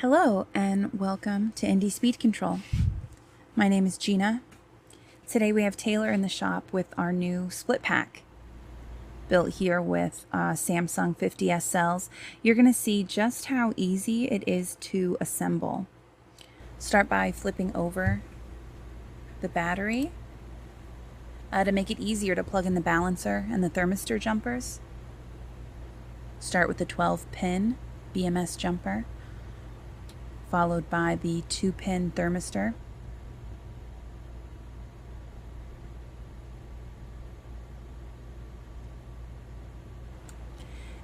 Hello and welcome to Indie Speed Control. My name is Gina. Today we have Taylor in the shop with our new split pack built here with Samsung 50S cells. You're going to see just how easy it is to assemble. Start by flipping over the battery to make it easier to plug in the balancer and the thermistor jumpers. Start with the 12-pin BMS jumper, followed by the 2-pin thermistor.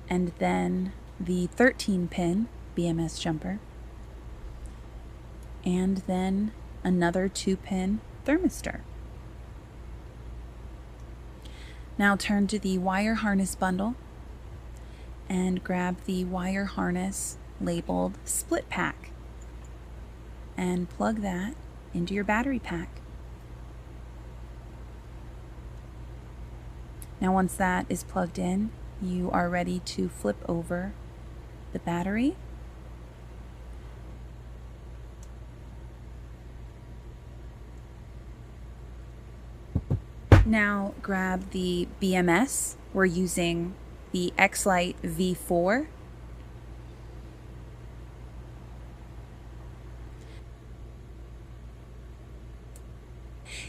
And then the 13-pin BMS jumper. And then another 2-pin thermistor. Now turn to the wire harness bundle and grab the wire harness labeled split pack and plug that into your battery pack. Now once that is plugged in, you are ready to flip over the battery. Now grab the BMS. We're using the X-Lite V4.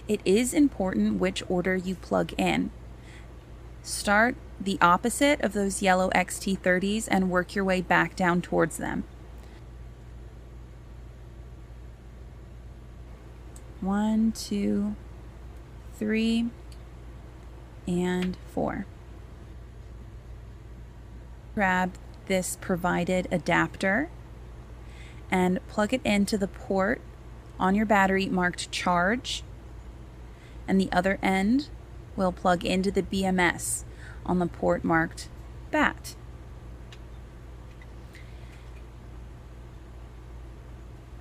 It is important which order you plug in. Start the opposite of those yellow XT30s and work your way back down towards them. 1, 2, 3, and 4. Grab this provided adapter and plug it into the port on your battery marked charge, and the other end will plug into the BMS on the port marked BAT.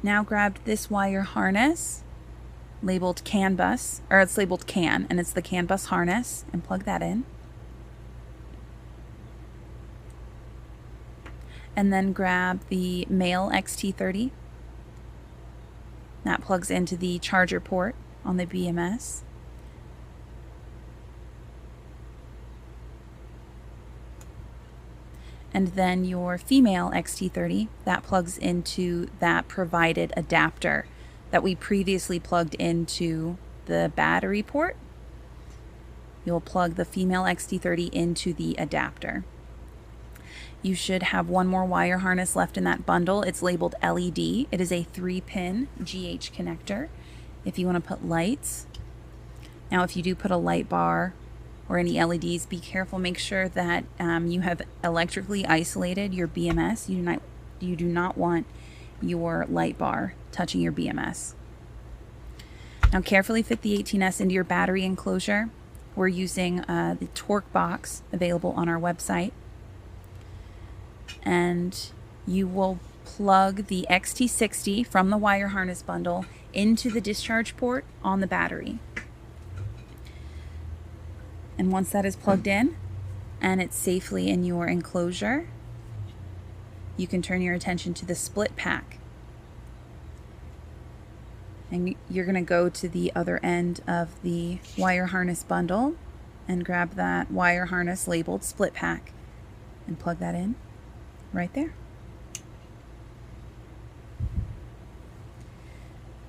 Now grab this wire harness labeled CAN bus, or it's labeled CAN, and it's the CAN bus harness, and plug that in. And then grab the male XT30. That plugs into the charger port on the BMS. And then your female XT30, that plugs into that provided adapter that we previously plugged into the battery port. You'll plug the female XT30 into the adapter. You should have one more wire harness left in that bundle. It's labeled LED. It is a 3-pin GH connector if you want to put lights. Now if you do put a light bar or any LEDs, be careful. Make sure that you have electrically isolated your BMS. You do not want your light bar touching your BMS. Now carefully fit the 18S into your battery enclosure. We're using the torque box available on our website. And you will plug the XT60 from the wire harness bundle into the discharge port on the battery. And once that is plugged in and it's safely in your enclosure, you can turn your attention to the split pack. And you're going to go to the other end of the wire harness bundle and grab that wire harness labeled split pack and plug that in right there.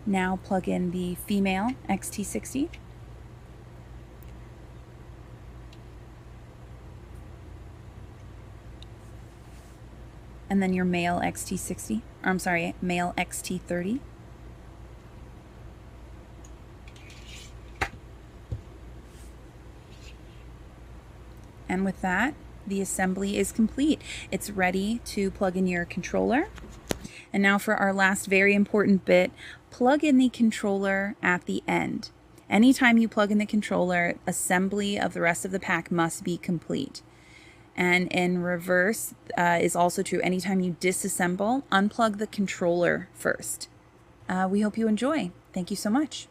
Now plug in the female XT60. And then your male XT60, or I'm sorry, male XT30. And with that, the assembly is complete. It's ready to plug in your controller. And now for our last very important bit, plug in the controller at the end. Anytime you plug in the controller, assembly of the rest of the pack must be complete. And in reverse is also true. Anytime you disassemble, unplug the controller first. We hope you enjoy. Thank you so much.